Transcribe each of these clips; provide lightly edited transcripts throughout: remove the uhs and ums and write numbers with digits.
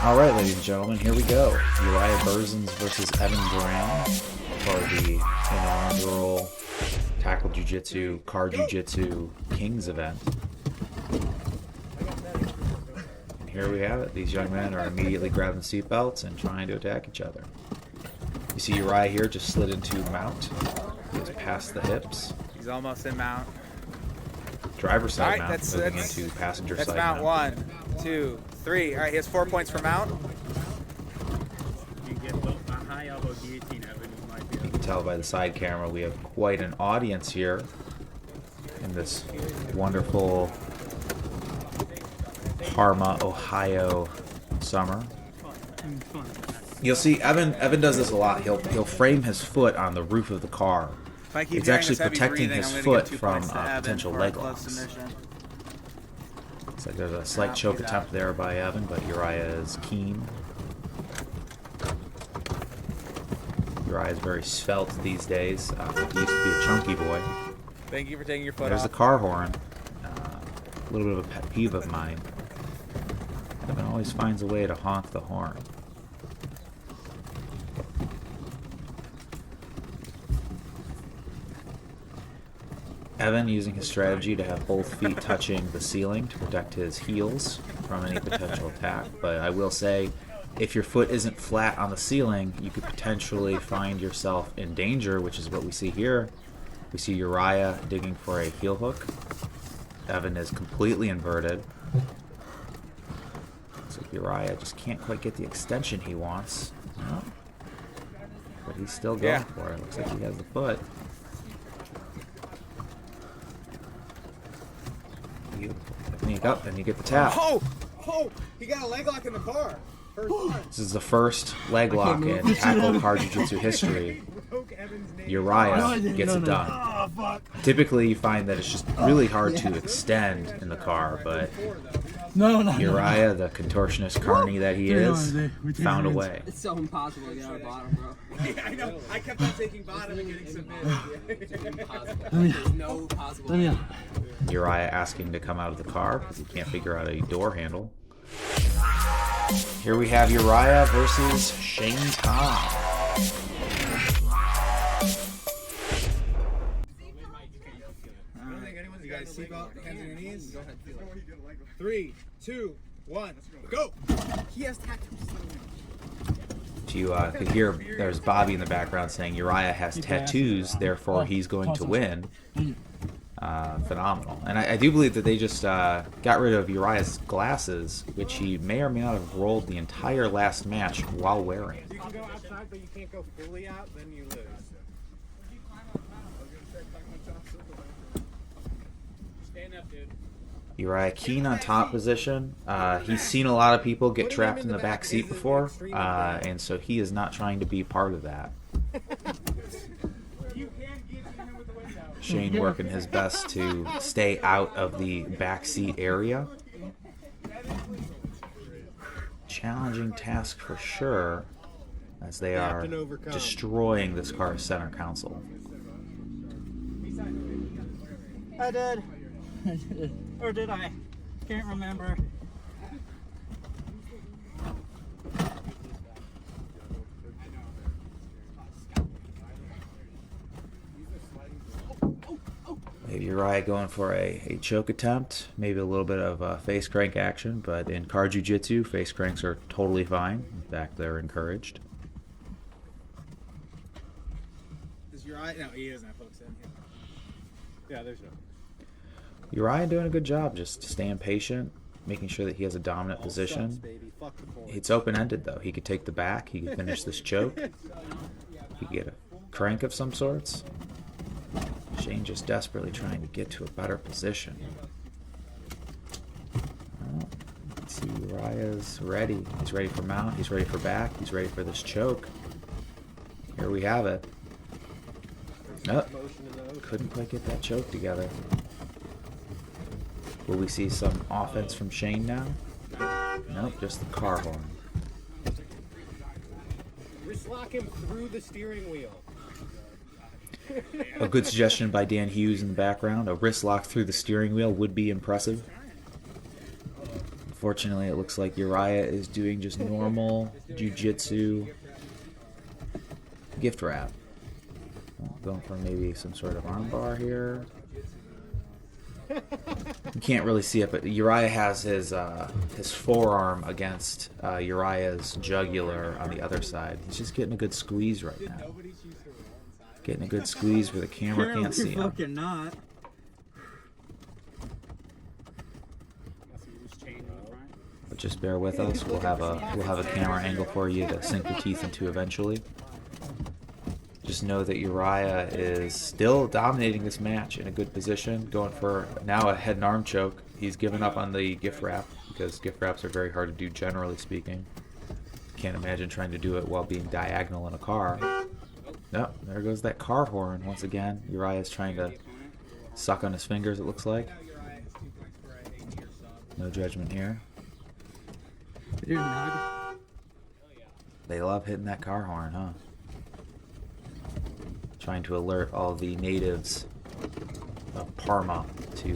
All right, ladies and gentlemen, here we go. Uriah Berzins versus Evan Brown for the inaugural Tackle Jiu-Jitsu, Car Jiu-Jitsu Kings event. And here we have it. These young men are immediately grabbing seatbelts and trying to attack each other. You see Uriah here just slid into mount. He was past the hips. He's almost in mount. Driver's side All right, mount, moving into passenger that's side mount. mount. 1, 2, 3. All right, he has 4 points for mount. You get a high elbow guillotine, Evan. You can tell by the side camera we have quite an audience here in this wonderful Parma, Ohio summer. You'll see Evan does this a lot. He'll frame his foot on the roof of the car. It's actually protecting his foot from potential leg locks. Looks like there's a slight choke attempt there by Evan, but Uriah is keen. Uriah is very svelte these days. He used to be a chunky boy. Thank you for taking your foot There's off. the car horn. A little bit of a pet peeve of mine. Evan always finds a way to honk the horn. Evan using his strategy to have both feet touching the ceiling to protect his heels from any potential attack. But I will say, if your foot isn't flat on the ceiling, you could potentially find yourself in danger, which is what we see here. We see Uriah digging for a heel hook. Evan is completely inverted. So Uriah just can't quite get the extension he wants. No. But he's still going for it. Looks like he has the foot. And you get the tap. Oh! He got a leg lock in the car. This is the first leg lock in Tackle Car Jiu-Jitsu history. Uriah gets it done. Typically, you find that it's just really hard to extend in the car, but Uriah, the contortionist carny that he is, found a way. It's so impossible to get out of bottom, bro. Yeah, I know. I kept on taking bottom and getting submitted. It's impossible. There's no possible way. Uriah asking to come out of the car because he can't figure out a door handle. Here we have Uriah versus Shane Tom. You guys seatbelt, hands on your knees. 3, 2, 1, go! He has tattoos. You could hear there's Bobby in the background saying Uriah has tattoos, therefore he's going to win. Phenomenal. And I do believe that they just got rid of Uriah's glasses, which he may or may not have rolled the entire last match while wearing. You can go outside, but you can't go fully out, then you lose. Stand up, dude. Uriah keen on top position. He's seen a lot of people get trapped in the back seat before, and so he is not trying to be part of that. Shane working his best to stay out of the back seat area. Challenging task for sure, as they are destroying this car's center console. I did. Or did I? Can't remember. Maybe Uriah going for a choke attempt, maybe a little bit of face crank action, but in Car Jiu-Jitsu, face cranks are totally fine. In fact, they're encouraged. Is Uriah? No, he doesn't have hooks in here. Yeah, there's no. Uriah doing a good job just staying patient, making sure that he has a dominant position. It's open-ended, though. He could take the back. He could finish this choke. He could get a crank of some sorts. Shane just desperately trying to get to a better position. Well, let's see, Uriah's ready. He's ready for mount. He's ready for back. He's ready for this choke. Here we have it. Nope. Couldn't quite get that choke together. Will we see some offense from Shane now? Nope, just the car horn. Wrist lock him through the steering wheel. A good suggestion by Dan Hughes in the background. A wrist lock through the steering wheel would be impressive. Unfortunately, it looks like Uriah is doing just normal jiu-jitsu gift wrap. Going for maybe some sort of armbar here. You can't really see it, but Uriah has his forearm against Uriah's jugular on the other side. He's just getting a good squeeze right now. Getting a good squeeze where the camera can't see him. Fucking not. But just bear with us. We'll have a camera angle for you to sink your teeth into eventually. Just know that Uriah is still dominating this match in a good position, going for now a head and arm choke. He's given up on the gift wrap because gift wraps are very hard to do, generally speaking. Can't imagine trying to do it while being diagonal in a car. No, there goes that car horn once again. Uriah is trying to suck on his fingers, it looks like. No judgment here. They love hitting that car horn, huh? Trying to alert all the natives of Parma to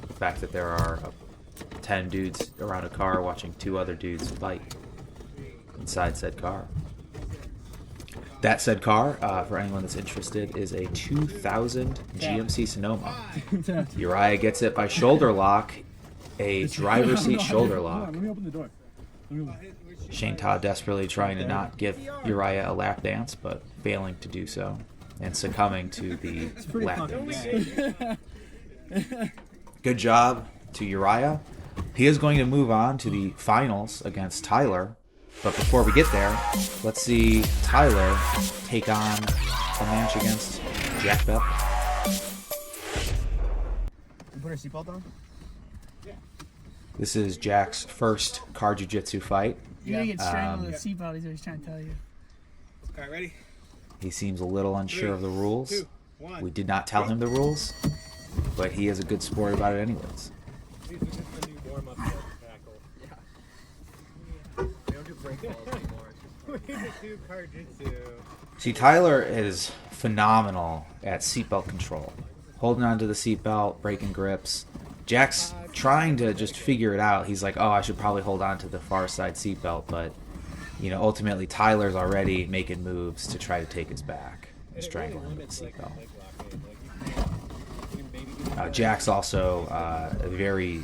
the fact that there are 10 dudes around a car watching 2 other dudes fight inside said car. That said car, for anyone that's interested, is a 2000 GMC Sonoma. Uriah gets it by shoulder lock, a driver's seat shoulder lock. Let me open the door. Shane Todd desperately trying to not give Uriah a lap dance, but failing to do so, and succumbing to the lap dance. Good job to Uriah. He is going to move on to the finals against Tyler. But before we get there, let's see Tyler take on a match against Jack Baeppler. You put our seatbelt on? This is Jack's first car jiu-jitsu fight. You're gonna get strangled with a seatbelt, is what he's trying to tell you. Alright, ready? He seems a little unsure of the rules. 2, 1. We did not tell him the rules, but he is a good sport about it anyways. These are just the new warm-up tackle. They don't do break balls anymore. We just do carjitsu. See, Tyler is phenomenal at seatbelt control. Holding onto the seatbelt, breaking grips. Jack's trying to just figure it out. He's like, oh, I should probably hold on to the far side seatbelt, but you know, ultimately Tyler's already making moves to try to take his back and strangle him with the seatbelt. Jack's also a very,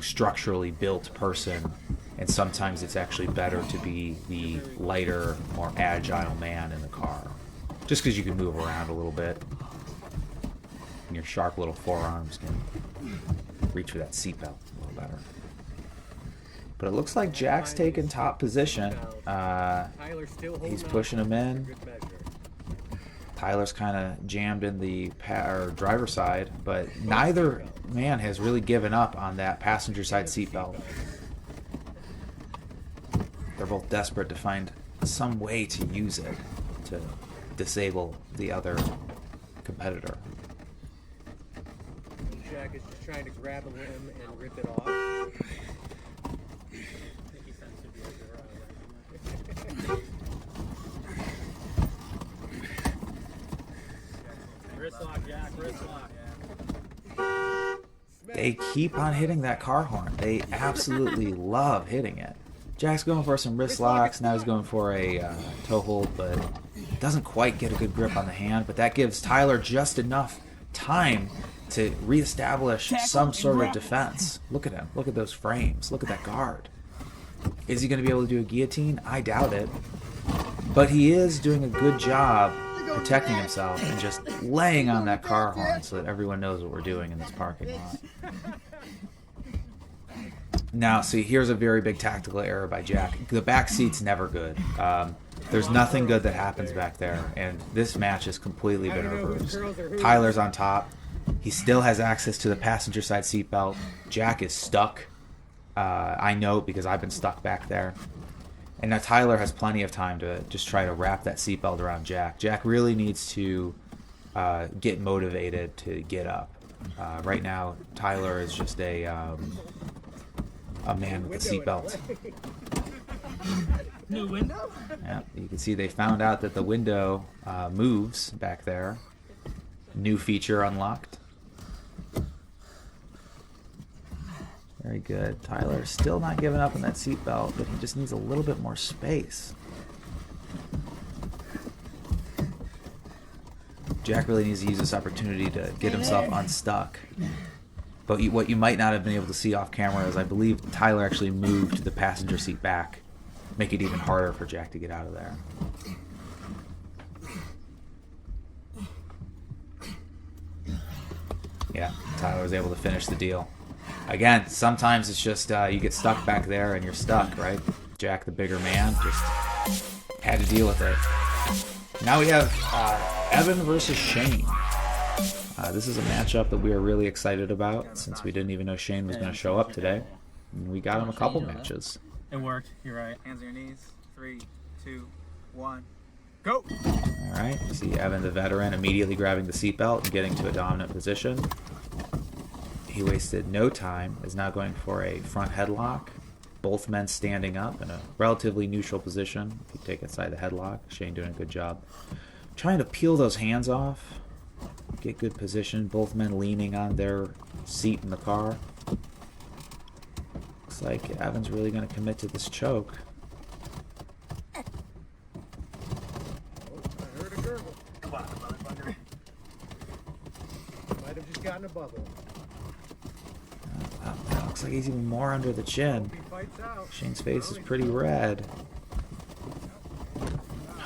structurally built person, and sometimes it's actually better to be the lighter, more agile man in the car, just because you can move around a little bit, and your sharp little forearms can reach for that seatbelt a little better. But it looks like Jack's taking top position. He's pushing him in. Tyler's kind of jammed in the driver's side, but neither man has really given up on that passenger side seatbelt. They're both desperate to find some way to use it to disable the other competitor. Jack is just trying to grab a limb and rip it off. Wrist lock, Jack, wrist lock. They keep on hitting that car horn. They absolutely love hitting it. Jack's going for some wrist locks. Now he's going for a toe hold, but doesn't quite get a good grip on the hand. But that gives Tyler just enough time to reestablish some sort of defense. Look at him. Look at those frames. Look at that guard. Is he going to be able to do a guillotine? I doubt it. But he is doing a good job protecting himself and just laying on that car horn so that everyone knows what we're doing in this parking lot. Now, see, here's a very big tactical error by Jack. The back seat's never good. There's nothing good that happens back there, and this match has completely been reversed. Tyler's on top. He still has access to the passenger side seatbelt. Jack is stuck. I know because I've been stuck back there. And now Tyler has plenty of time to just try to wrap that seatbelt around Jack. Jack really needs to get motivated to get up. Right now, Tyler is just a man with a seatbelt. New window? Yeah, you can see they found out that the window moves back there. New feature unlocked. Very good. Tyler still not giving up on that seatbelt, but he just needs a little bit more space. Jack really needs to use this opportunity to get himself unstuck. But what you might not have been able to see off camera is I believe Tyler actually moved the passenger seat back, make it even harder for Jack to get out of there. Yeah, Tyler was able to finish the deal. Again, sometimes it's just you get stuck back there and you're stuck, right? Jack, the bigger man, just had to deal with it. Now we have Evan versus Shane. This is a matchup that we are really excited about since we didn't even know Shane was going to show up today. And we got him a couple matches. It worked. You're right. Hands on your knees. 3, 2, 1, go! All right, you see Evan, the veteran, immediately grabbing the seatbelt and getting to a dominant position. He wasted no time, is now going for a front headlock. Both men standing up in a relatively neutral position. If you take inside the headlock, Shane doing a good job. Trying to peel those hands off, get good position. Both men leaning on their seat in the car. Looks like Evan's really going to commit to this choke. I heard a gurgle. Come on, motherfucker. Might have just gotten a bubble. That looks like he's even more under the chin. He fights out. Shane's face is pretty red.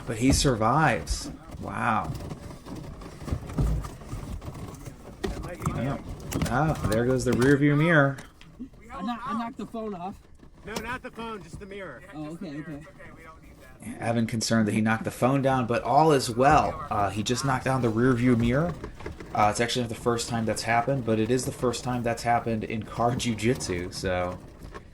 But he survives. Wow. That might be Oh, there goes the rear view mirror. I knocked the phone off. No, not the phone, just the mirror. Oh, okay. Evan concerned that he knocked the phone down, but all is well. He just knocked down the rear view mirror. It's actually not the first time that's happened, but it is the first time that's happened in Car Jiu Jitsu. So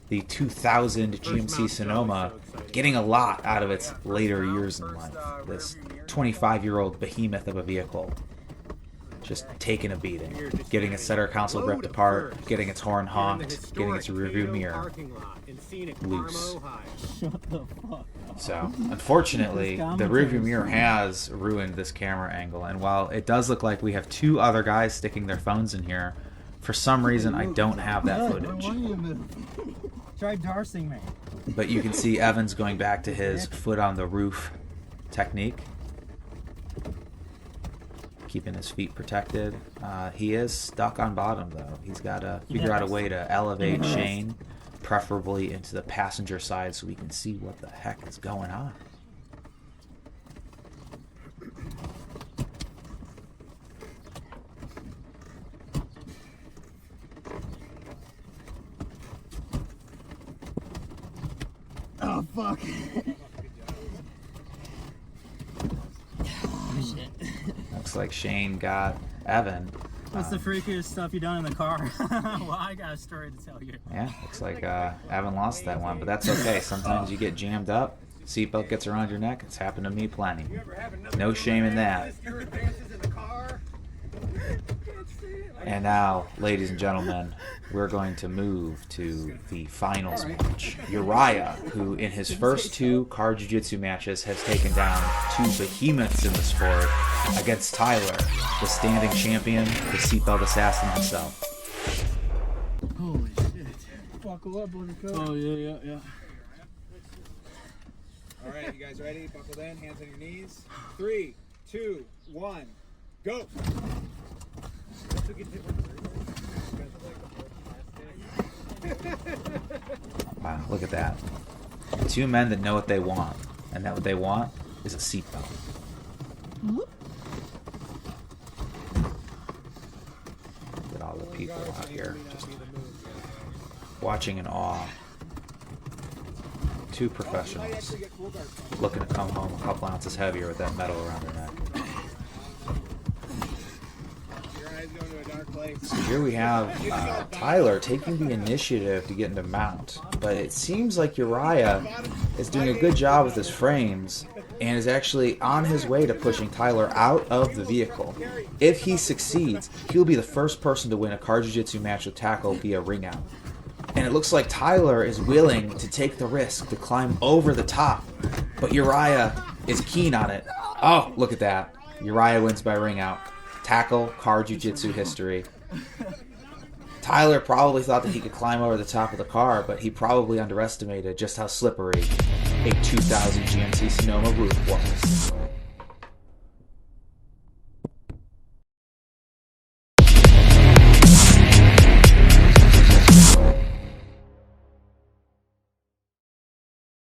the 2000 GMC Sonoma getting a lot out of its later years in life. This 25-year-old behemoth of a vehicle just taking a beating, getting its center console ripped apart, getting its horn honked, getting its rearview mirror loose. Shut the fuck up. So, unfortunately, the rearview mirror has ruined this camera angle, and while it does look like we have two other guys sticking their phones in here, for some reason I don't have that footage. Try Darsing me. But you can see Evans going back to his foot on the roof technique, keeping his feet protected. He is stuck on bottom, though. He's got to figure out a way to elevate Shane, preferably into the passenger side so we can see what the heck is going on. Oh, fuck. Looks like Shane got Evan. What's the freakiest stuff you done in the car? Well, I got a story to tell you. Yeah, looks like Evan lost that one, but that's okay. Sometimes you get jammed up, seatbelt gets around your neck. It's happened to me plenty. No shame in that. And now, ladies and gentlemen, we're going to move to the finals match. Uriah, who in his first two Car Jiu Jitsu matches has taken down two behemoths in the sport, against Tyler, the standing champion, the seatbelt assassin himself. Holy shit. Buckle up, buttercup. Oh, yeah. All right, you guys ready? Buckle in, hands on your knees. 3, 2, 1, go! Wow, look at that. Two men that know what they want, and that what they want is a seatbelt. Look at all the people out here just watching in awe. Two professionals looking to come home a couple ounces heavier with that medal around their neck. So here we have Tyler taking the initiative to get into mount, but it seems like Uriah is doing a good job with his frames and is actually on his way to pushing Tyler out of the vehicle. If he succeeds, he'll be the first person to win a Car Jiu Jitsu match with tackle via ring out. And it looks like Tyler is willing to take the risk to climb over the top, but Uriah is keen on it. Oh, look at that. Uriah wins by ring out. Tackle, Car Jiu Jitsu history. Tyler probably thought that he could climb over the top of the car, but he probably underestimated just how slippery a 2000 GMC Sonoma roof was.